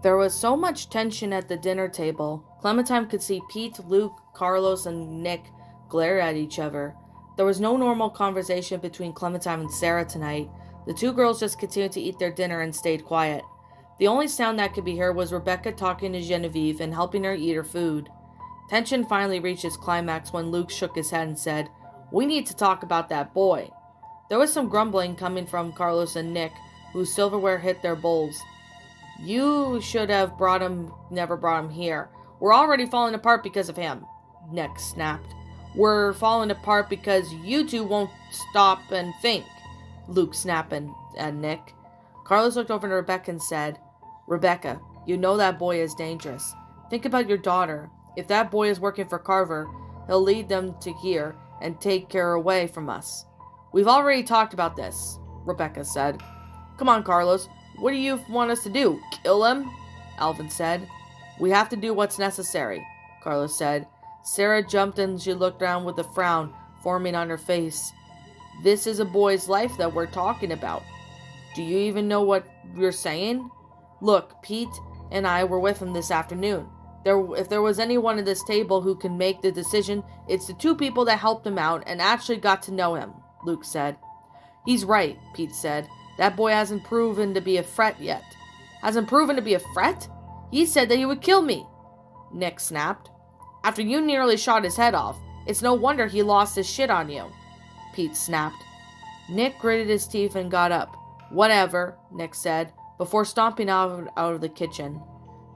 There was so much tension at the dinner table. Clementine could see Pete, Luke, Carlos, and Nick glare at each other. There was no normal conversation between Clementine and Sarah tonight. The two girls just continued to eat their dinner and stayed quiet. The only sound that could be heard was Rebecca talking to Genevieve and helping her eat her food. Tension finally reached its climax when Luke shook his head and said, "We need to talk about that boy." There was some grumbling coming from Carlos and Nick, whose silverware hit their bowls. "You should have never brought him here. We're already falling apart because of him," Nick snapped. "We're falling apart because you two won't stop and think," Luke snapped at Nick. Carlos looked over to Rebecca and said, "Rebecca, you know that boy is dangerous. Think about your daughter. If that boy is working for Carver, he'll lead them to here and take her away from us." "We've already talked about this," Rebecca said. "Come on, Carlos. What do you want us to do? Kill him?" Alvin said. "We have to do what's necessary," Carlos said. Sarah jumped and she looked around with a frown forming on her face. "This is a boy's life that we're talking about. Do you even know what you're saying? Look, Pete and I were with him this afternoon. If there was anyone at this table who can make the decision, it's the two people that helped him out and actually got to know him," Luke said. "He's right," Pete said. "That boy hasn't proven to be a threat yet." "Hasn't proven to be a threat? He said that he would kill me," Nick snapped. "After you nearly shot his head off, it's no wonder he lost his shit on you," Pete snapped. Nick gritted his teeth and got up. "Whatever," Nick said, before stomping out of the kitchen.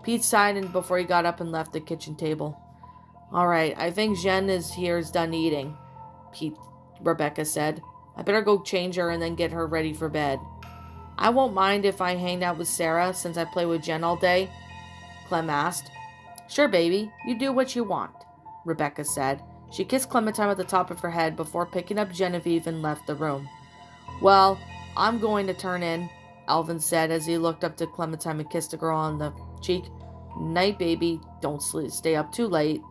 Pete sighed before he got up and left the kitchen table. "All right, I think Jen is done eating," Rebecca said. "I better go change her and then get her ready for bed." "I won't mind if I hang out with Sarah since I play with Jen all day," Clem asked. "Sure, baby. You do what you want," Rebecca said. She kissed Clementine at the top of her head before picking up Genevieve and left the room. "Well, I'm going to turn in," Alvin said as he looked up to Clementine and kissed the girl on the cheek. "Night, baby. Don't stay up too late."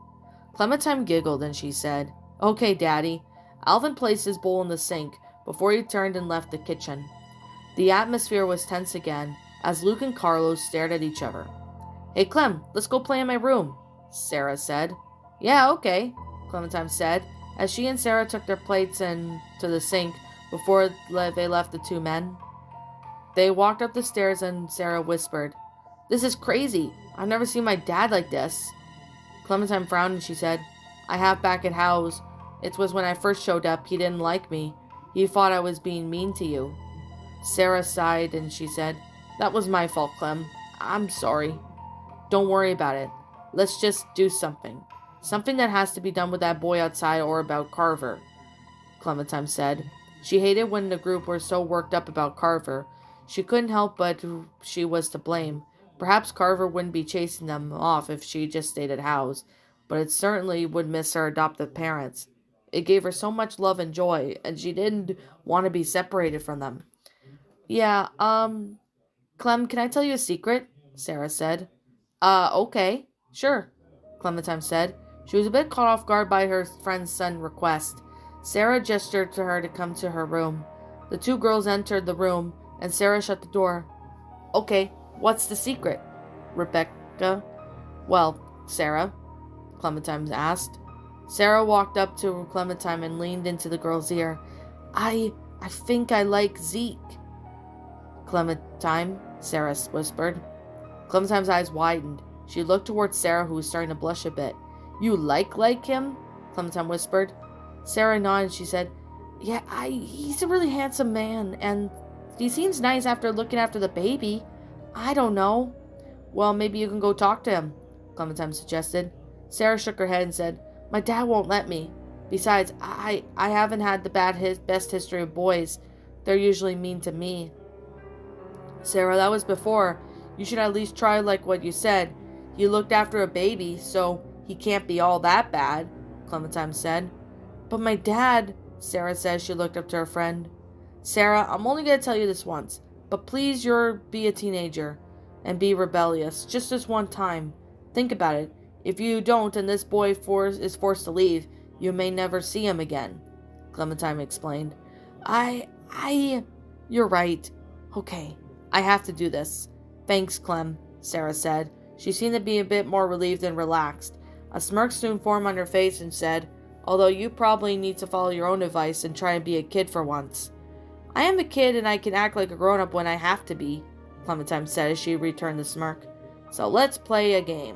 Clementine giggled and she said, "Okay, Daddy." Alvin placed his bowl in the sink before he turned and left the kitchen. The atmosphere was tense again as Luke and Carlos stared at each other. "Hey, Clem, let's go play in my room," Sarah said. "Yeah, okay," Clementine said as she and Sarah took their plates to the sink before they left the two men. They walked up the stairs and Sarah whispered, "This is crazy. I've never seen my dad like this." Clementine frowned and she said, "I have back at Howe's. It was when I first showed up. He didn't like me. He thought I was being mean to you." Sarah sighed and she said, "That was my fault, Clem. I'm sorry." "Don't worry about it. Let's just do something. Something that has to be done with that boy outside or about Carver," Clementine said. She hated when the group were so worked up about Carver. She couldn't help but she was to blame. Perhaps Carver wouldn't be chasing them off if she just stayed at Howe's, but it certainly would miss her adoptive parents. It gave her so much love and joy, and she didn't want to be separated from them. "Yeah, Clem, can I tell you a secret?" Sarah said. Okay. Sure," Clementine said. She was a bit caught off guard by her friend's sudden request. Sarah gestured to her to come to her room. The two girls entered the room, and Sarah shut the door. "Okay, what's the secret?" Rebecca. "Well, Sarah," Clementine asked. Sarah walked up to Clementine and leaned into the girl's ear. I think I like Zeke." "Clementine," Sarah whispered. Clementine's eyes widened. She looked towards Sarah, who was starting to blush a bit. "You like him?" Clementine whispered. Sarah nodded and she said, "Yeah, he's a really handsome man, and he seems nice after looking after the baby. I don't know." "Well, maybe you can go talk to him," Clementine suggested. Sarah shook her head and said, "My dad won't let me. Besides, I haven't had the best history of boys. They're usually mean to me." "Sarah, that was before. You should at least try like what you said. He looked after a baby, so he can't be all that bad," Clementine said. "But my dad," Sarah said. She looked up to her friend. "Sarah, I'm only going to tell you this once, but please be a teenager and be rebellious, just this one time. Think about it. If you don't and this boy is forced to leave, you may never see him again," Clementine explained. You're right. Okay, I have to do this. Thanks, Clem," Sarah said. She seemed to be a bit more relieved and relaxed. A smirk soon formed on her face and said, although you probably need to follow your own advice and try and be a kid for once. I am a kid and I can act like a grown-up when I have to be, Clementine said as she returned the smirk. So let's play a game.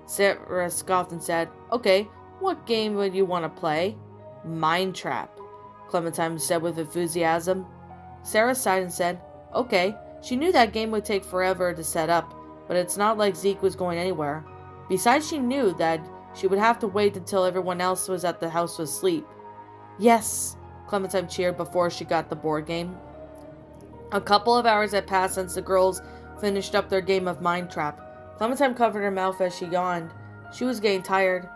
Sarah scoffed and said, okay, what game would you want to play? Mind Trap, Clementine said with enthusiasm. Sarah sighed and said, okay. She knew that game would take forever to set up, but it's not like Zeke was going anywhere. Besides, she knew that she would have to wait until everyone else was at the house asleep. Yes, Clementine cheered before she got the board game. A couple of hours had passed since the girls finished up their game of Mind Trap. Clementine covered her mouth as she yawned. She was getting tired.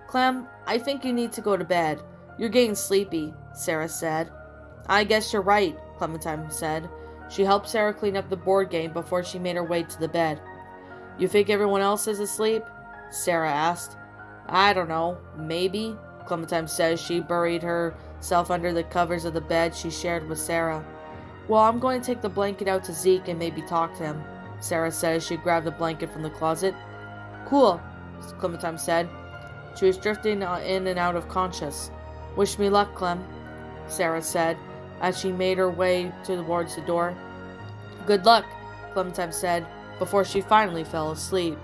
Clem, I think you need to go to bed. You're getting sleepy, Sarah said. I guess you're right, Clementine said. She helped Sarah clean up the board game before she made her way to the bed. You think everyone else is asleep? Sarah asked. I don't know. Maybe, Clementine said as she buried herself under the covers of the bed she shared with Sarah. Well, I'm going to take the blanket out to Zeke and maybe talk to him, Sarah said as she grabbed the blanket from the closet. Cool, Clementine said. She was drifting in and out of conscious. Wish me luck, Clem, Sarah said as she made her way towards the door. Good luck, Clementine said before she finally fell asleep.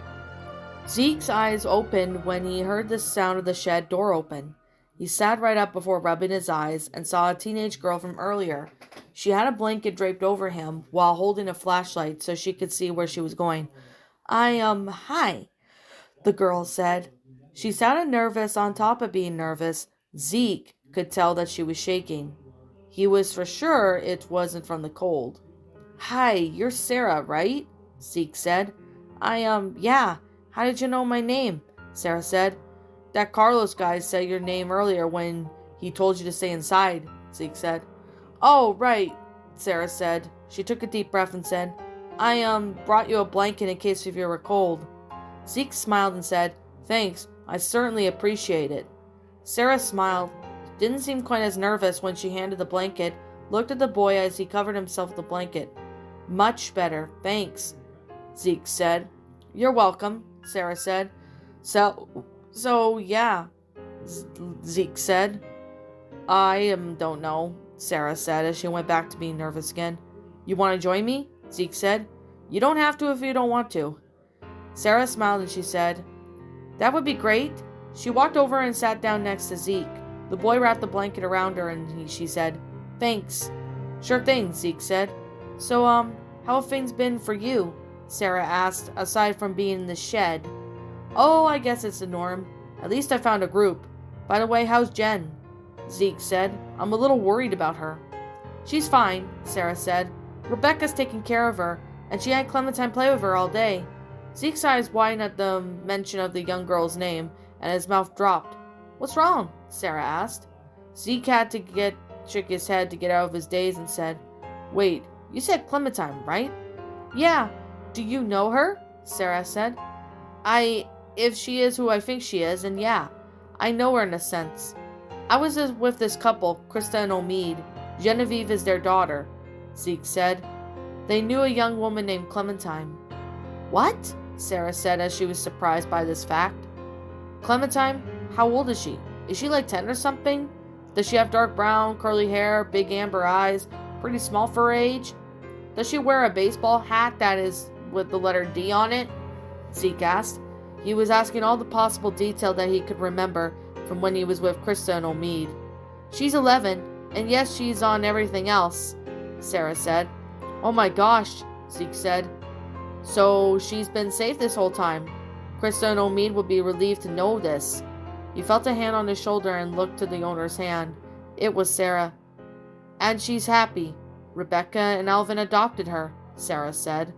Zeke's eyes opened when he heard the sound of the shed door open. He sat right up before rubbing his eyes and saw a teenage girl from earlier. She had a blanket draped over him while holding a flashlight so she could see where she was going. Hi, the girl said. She sounded nervous on top of being nervous. Zeke could tell that she was shaking. He was for sure it wasn't from the cold. Hi, you're Sarah, right? Zeke said. Yeah. How did you know my name? Sarah said. That Carlos guy said your name earlier when he told you to stay inside, Zeke said. Oh, right, Sarah said. She took a deep breath and said, I brought you a blanket in case if you were cold. Zeke smiled and said, Thanks, I certainly appreciate it. Sarah smiled, didn't seem quite as nervous when she handed the blanket, looked at the boy as he covered himself with the blanket. Much better, thanks, Zeke said. You're welcome, Sarah said. So yeah, Zeke said. I don't know, Sarah said as she went back to being nervous again. You want to join me? Zeke said. You don't have to if you don't want to. Sarah smiled and she said, That would be great. She walked over and sat down next to Zeke. The boy wrapped the blanket around her and she said, Thanks. Sure thing, Zeke said. So, how have things been for you? Sarah asked, aside from being in the shed. Oh, I guess it's the norm. At least I found a group. By the way, how's Jen? Zeke said. I'm a little worried about her. She's fine, Sarah said. Rebecca's taking care of her, and she had Clementine play with her all day. Zeke's eyes widened at the mention of the young girl's name, and his mouth dropped. What's wrong? Sarah asked. Zeke had to shook his head to get out of his daze and said, Wait, you said Clementine, right? Yeah. Do you know her? Sarah said. If she is who I think she is, and yeah, I know her in a sense. I was with this couple, Krista and Omid. Genevieve is their daughter, Zeke said. They knew a young woman named Clementine. What? Sarah said as she was surprised by this fact. Clementine? How old is she? Is she like 10 or something? Does she have dark brown, curly hair, big amber eyes, pretty small for her age? Does she wear a baseball hat that is with the letter D on it? Zeke asked. He was asking all the possible detail that he could remember from when he was with Krista and Omid. She's 11, and yes, she's on everything else, Sarah said. Oh my gosh, Zeke said. So she's been safe this whole time. Krista and Omid would be relieved to know this. He felt a hand on his shoulder and looked to the owner's hand. It was Sarah. And she's happy. Rebecca and Alvin adopted her, Sarah said.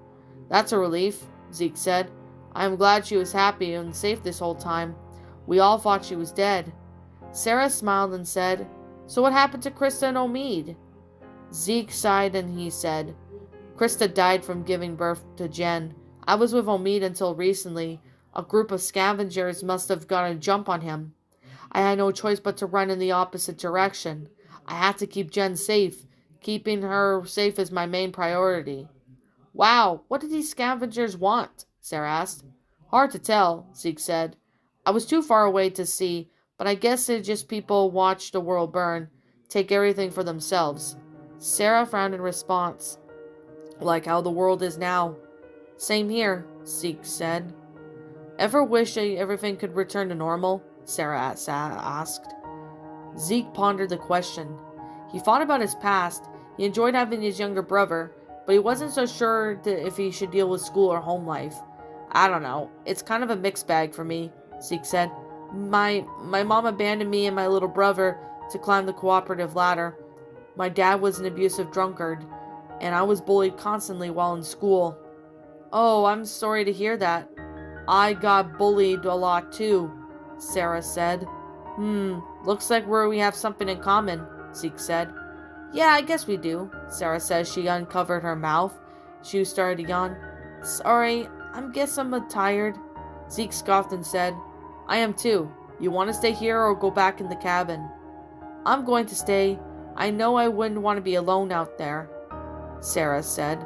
That's a relief, Zeke said. I'm glad she was happy and safe this whole time. We all thought she was dead. Sarah smiled and said, So what happened to Krista and Omid? Zeke sighed and he said, Krista died from giving birth to Jen. I was with Omid until recently. A group of scavengers must have got a jump on him. I had no choice but to run in the opposite direction. I had to keep Jen safe. Keeping her safe is my main priority. Wow, what did these scavengers want? Sarah asked. Hard to tell, Zeke said. I was too far away to see, but I guess it's just people watch the world burn, take everything for themselves. Sarah frowned in response. Like how the world is now. Same here, Zeke said. Ever wish everything could return to normal? Sarah asked. Zeke pondered the question. He thought about his past. He enjoyed having his younger brother, but he wasn't so sure if he should deal with school or home life. I don't know. It's kind of a mixed bag for me, Zeke said. My mom abandoned me and my little brother to climb the cooperative ladder. My dad was an abusive drunkard, and I was bullied constantly while in school. Oh, I'm sorry to hear that. I got bullied a lot too, Sarah said. Looks like we have something in common, Zeke said. Yeah, I guess we do, Sarah said. She uncovered her mouth. She started to yawn. Sorry, guess I'm tired. Zeke scoffed and said, I am too. You want to stay here or go back in the cabin? I'm going to stay. I know I wouldn't want to be alone out there, Sarah said.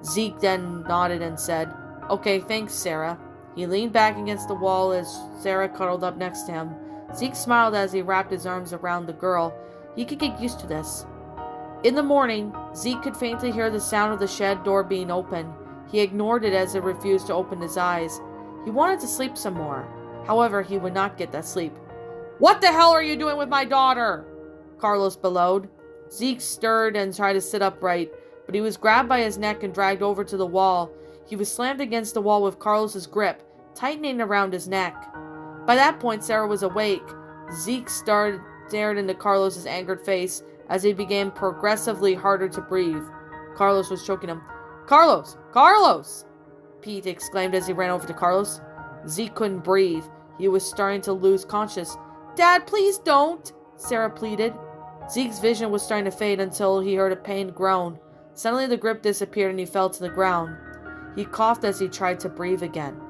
Zeke then nodded and said, Okay, thanks, Sarah. He leaned back against the wall as Sarah cuddled up next to him. Zeke smiled as he wrapped his arms around the girl. He could get used to this. In the morning, Zeke could faintly hear the sound of the shed door being opened. He ignored it as it refused to open his eyes. He wanted to sleep some more. However, he would not get that sleep. What the hell are you doing with my daughter? Carlos bellowed. Zeke stirred and tried to sit upright, but he was grabbed by his neck and dragged over to the wall. He was slammed against the wall with Carlos's grip, tightening around his neck. By that point, Sarah was awake. Zeke stared into Carlos's angered face as he became progressively harder to breathe. Carlos was choking him. Carlos! Carlos! Pete exclaimed as he ran over to Carlos. Zeke couldn't breathe. He was starting to lose consciousness. Dad, please don't! Sarah pleaded. Zeke's vision was starting to fade until he heard a pained groan. Suddenly the grip disappeared and he fell to the ground. He coughed as he tried to breathe again.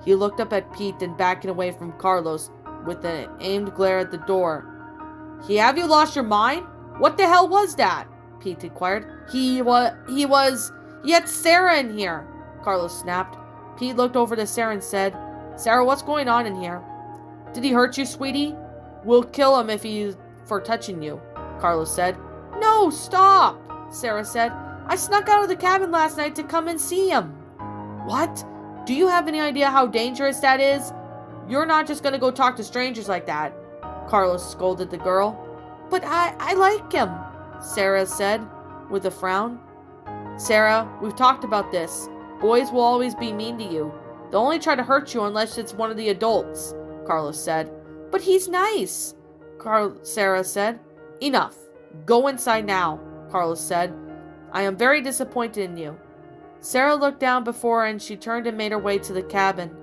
He looked up at Pete and backing away from Carlos with an aimed glare at the door. Have you lost your mind? What the hell was that? Pete inquired. He had Sarah in here, Carlos snapped. Pete looked over to Sarah and said, Sarah, what's going on in here? Did he hurt you, sweetie? We'll kill him if he's for touching you, Carlos said. No, stop, Sarah said. I snuck out of the cabin last night to come and see him. What? Do you have any idea how dangerous that is? You're not just gonna go talk to strangers like that, Carlos scolded the girl. But I like him, Sarah said with a frown. Sarah, we've talked about this. Boys will always be mean to you. They'll only try to hurt you unless it's one of the adults, Carlos said. But he's nice, Sarah said. Enough. Go inside now, Carlos said. I am very disappointed in you. Sarah looked down before her and she turned and made her way to the cabin.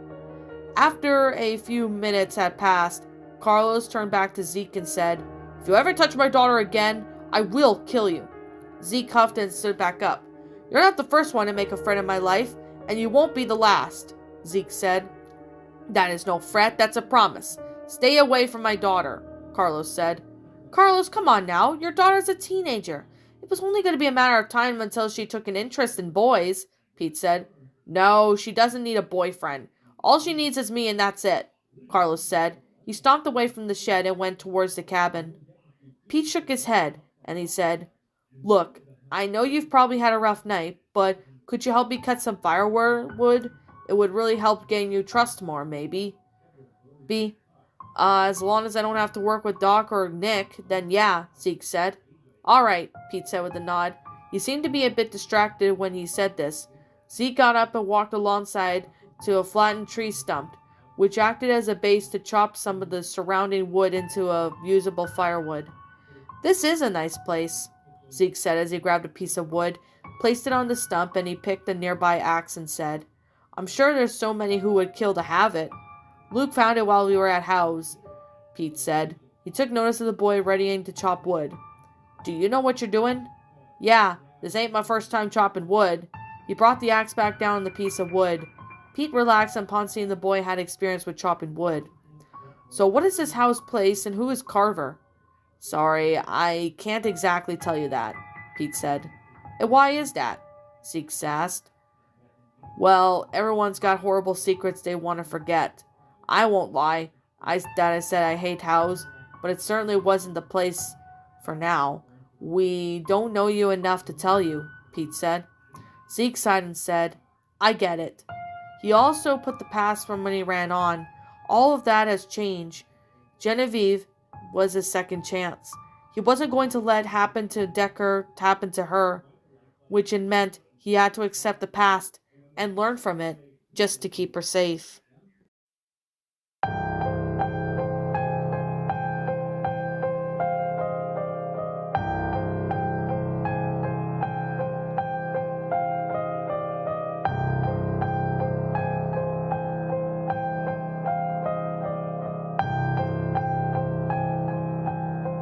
After a few minutes had passed, Carlos turned back to Zeke and said, If you ever touch my daughter again, I will kill you. Zeke huffed and stood back up. You're not the first one to make a friend in my life, and you won't be the last, Zeke said. That is no threat, that's a promise. Stay away from my daughter, Carlos said. Carlos, come on now, your daughter's a teenager. It was only going to be a matter of time until she took an interest in boys, Pete said. No, she doesn't need a boyfriend. All she needs is me and that's it, Carlos said. He stomped away from the shed and went towards the cabin. Pete shook his head and he said, Look, I know you've probably had a rough night, but could you help me cut some firewood? It would really help gain you trust more, maybe. As long as I don't have to work with Doc or Nick, then yeah, Zeke said. All right, Pete said with a nod. He seemed to be a bit distracted when he said this. Zeke got up and walked alongside to a flattened tree stump, which acted as a base to chop some of the surrounding wood into a usable firewood. This is a nice place, Zeke said as he grabbed a piece of wood, placed it on the stump, and he picked a nearby axe and said, I'm sure there's so many who would kill to have it. Luke found it while we were at Howe's, Pete said. He took notice of the boy readying to chop wood. Do you know what you're doing? Yeah, this ain't my first time chopping wood. He brought the axe back down on the piece of wood. Pete relaxed upon seeing the boy had experience with chopping wood. So what is this Howe's place and who is Carver? Sorry, I can't exactly tell you that, Pete said. And why is that? Zeke asked. Well, everyone's got horrible secrets they want to forget. I won't lie. I said I hate house, but it certainly wasn't the place for now. We don't know you enough to tell you, Pete said. Zeke sighed and said, I get it. He also put the past from when he ran on. All of that has changed. Genevieve was his second chance. He wasn't going to let happen to Decker happen to her, which it meant he had to accept the past and learn from it just to keep her safe.